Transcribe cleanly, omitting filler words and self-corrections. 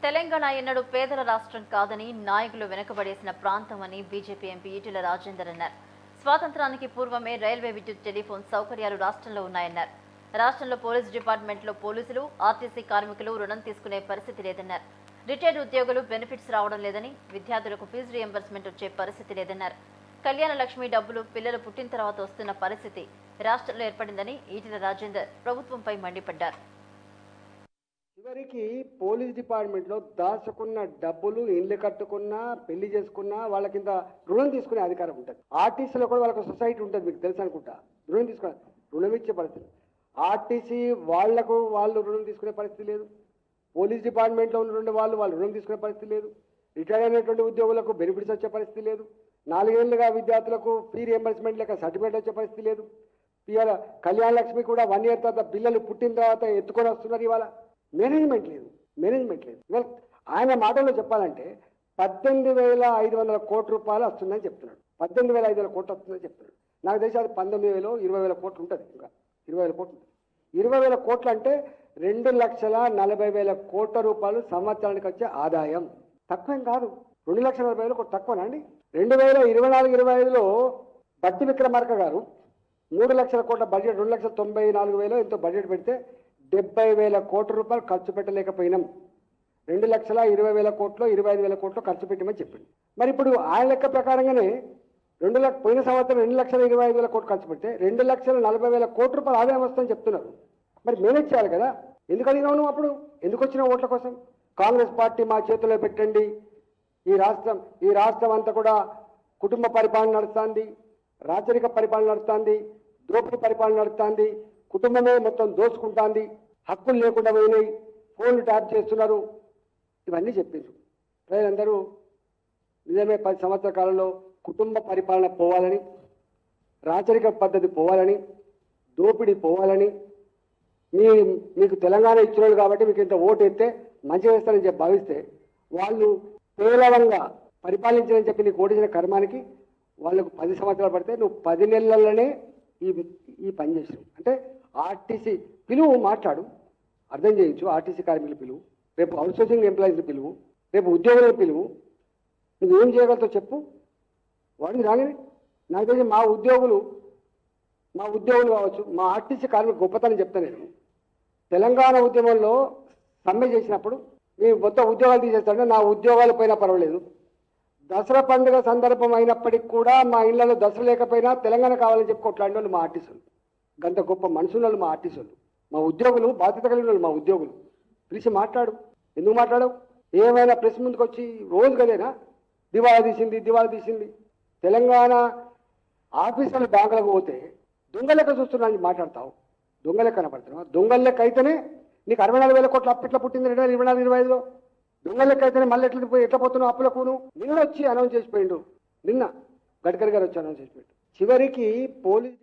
తెలంగాణ ఎన్నడూ పేదల రాష్ట్రం కాదని, నాయకులు వెనుకబడేసిన ప్రాంతమని బీజేపీ ఎంపీ ఈటెల రాజేందర్ అన్నారు. స్వాతంత్రానికి పూర్వమే రైల్వే, విద్యుత్, టెలిఫోన్ సౌకర్యాలు రాష్ట్రంలో ఉన్నాయన్నారు. రాష్ట్రంలో పోలీస్ డిపార్ట్మెంట్లో పోలీసులు, ఆర్టీసీ కార్మికులు రుణం తీసుకునే పరిస్థితి లేదన్నారు. రిటైర్డ్ ఉద్యోగులు బెనిఫిట్స్ రావడం లేదని, విద్యార్థులకు ఫీజు రియంబర్స్మెంట్ వచ్చే పరిస్థితి లేదన్నారు. కళ్యాణ లక్ష్మి డబ్బులు పిల్లలు పుట్టిన తర్వాత వస్తున్న పరిస్థితి రాష్ట్రంలో ఏర్పడిందని ఈటెల రాజేందర్ ప్రభుత్వంపై మండిపడ్డారు. చివరికి పోలీస్ డిపార్ట్మెంట్లో దాచుకున్న డబ్బులు ఇల్లు కట్టుకున్నా, పెళ్లి చేసుకున్నా వాళ్ళకింత రుణం తీసుకునే అధికారం ఉంటుంది. ఆర్టీసీలో కూడా వాళ్ళకి సొసైటీ ఉంటుంది, మీకు తెలుసు అనుకుంటా. రుణం తీసుకునే రుణం ఇచ్చే పరిస్థితి. ఆర్టీసీ వాళ్ళు రుణం తీసుకునే పరిస్థితి లేదు. పోలీస్ డిపార్ట్మెంట్లో ఉన్నటువంటి వాళ్ళు రుణం తీసుకునే పరిస్థితి లేదు. రిటైర్ అయినటువంటి ఉద్యోగులకు బెనిఫిట్స్ వచ్చే పరిస్థితి లేదు. 4 ఏళ్లుగా విద్యార్థులకు ఫీ రియంబర్స్మెంట్ లేక సర్టిఫికేట్ వచ్చే పరిస్థితి లేదు. ఇవాళ కళ్యాణ లక్ష్మి కూడా 1 ఇయర్ తర్వాత పిల్లలు పుట్టిన తర్వాత ఎత్తుకొని వస్తున్నారు. ఇవాళ మేనేజ్మెంట్ లేదు. ఇవాళ ఆయన మాటల్లో చెప్పాలంటే 18,500 కోట్ల రూపాయలు వస్తుందని చెప్తున్నాడు. 18,500 కోట్లు వస్తుందని చెప్తున్నాడు. నాకు తెలిసి అది 19,000, 20,000 కోట్లు ఉంటుంది. ఇంకా 20,000 కోట్లు ఉంటుంది. 20,000 కోట్లు అంటే 2,40,000 కోట్ల రూపాయలు సంవత్సరానికి వచ్చే ఆదాయం. తక్కువేం కాదు. 2,40,000 కోట్లు తక్కువనా అండి? 2024-25లో బట్టి విక్రమార్క గారు 3 లక్షల కోట్ల బడ్జెట్, 2,94,000 ఎంతో బడ్జెట్ పెడితే 70,000 కోట్ల రూపాయలు ఖర్చు పెట్టలేకపోయినాం. 2,20,000 కోట్లు, 25,000 కోట్లు ఖర్చు పెట్టమని చెప్పింది. మరి ఇప్పుడు ఆయన లెక్క ప్రకారంగానే పోయిన సంవత్సరం 2,25,000 కోట్లు ఖర్చు పెడితే 2,40,000 కోట్ల రూపాయలు ఆదాయం వస్తుందని చెప్తున్నారు. మరి మేనేజ్ చేయాలి కదా. ఎందుకు అడిగినావు నువ్వు? అప్పుడు ఎందుకు వచ్చినావు ఓట్ల కోసం? కాంగ్రెస్ పార్టీ మా చేతిలో పెట్టండి, ఈ రాష్ట్రం అంతా కూడా కుటుంబ పరిపాలన నడుస్తుంది, రాచరిక పరిపాలన నడుస్తుంది, దోపిడీ పరిపాలన నడుస్తుంది, కుటుంబమే మొత్తం దోచుకుంటుంది, హక్కులు లేకుండా పోయినాయి, ఫోన్లు ట్యాప్ చేస్తున్నారు, ఇవన్నీ చెప్పిండ్రు. ప్రజలందరూ నిజమే 10 సంవత్సరాల కాలంలో కుటుంబ పరిపాలన పోవాలని, రాచరిక పద్ధతి పోవాలని, దోపిడీ పోవాలని, మీకు తెలంగాణ ఇచ్చినాడు కాబట్టి మీకు ఇంత ఓటు ఎత్తే మంచి వేస్తారని చెప్పి భావిస్తే వాళ్ళు పేలవంగా పరిపాలించాలని చెప్పి నీకు ఓటేసిన కర్మానికి వాళ్ళకు 10 సంవత్సరాలు పడితే నువ్వు 10 నెలల్లోనే ఈ పని చేసినావు. అంటే ఆర్టీసీ పిలువు, మాట్లాడు, అర్థం చేయించు. ఆర్టీసీ కార్మికులు పిలువు, రేపు అవుట్సోర్సింగ్ ఎంప్లాయీస్ని పిలువు, రేపు ఉద్యోగులను పిలువు. నువ్వేం చేయగలుగుతావు చెప్పు. వాడిని రాగానే నాకు తెలిసి మా ఉద్యోగులు కావచ్చు, మా ఆర్టీసీ కార్మికులు గొప్పతనం చెప్తాను నేను. తెలంగాణ ఉద్యమంలో సమ్మె చేసినప్పుడు మేము మొత్తం ఉద్యోగాలు తీసేస్తాడే, నా ఉద్యోగాలు పోయినా పర్వాలేదు, దసరా పండుగ సందర్భం అయినప్పటికీ కూడా మా ఇళ్లలో దసరా లేకపోయినా తెలంగాణ కావాలని చెప్పి కొట్లాడిన వాళ్ళు మా ఆర్టీసీలు. గంత గొప్ప మనుషులు వాళ్ళు మా ఆర్టీసీలు. మా ఉద్యోగులు బాధ్యత కలిగిన వాళ్ళు మా ఉద్యోగులు. పిలిచి మాట్లాడు. ఎందుకు మాట్లాడవు? ఏమైనా ప్రెస్ ముందుకు వచ్చి రోజు కదేనా దివాళా తీసింది. తెలంగాణ ఆఫీసర్లు బ్యాంకులకు పోతే దొంగ లెక్క చూస్తున్నాను మాట్లాడతావు. దొంగ లెక్క కనపడుతున్నావు. దొంగ లెక్క అయితేనే నీకు 64,000 కోట్ల అప్పు ఎట్లా పుట్టింది 2024-25లో? దొంగ లెక్క అయితేనే మళ్ళీ ఎట్లా పోతున్నావు అప్పులకు? నిన్న వచ్చి అనౌన్స్ చేసిపోయిండు. నిన్న గడ్కరీ గారు వచ్చి అనౌన్స్ చేసిపోయిండు. చివరికి పోలీస్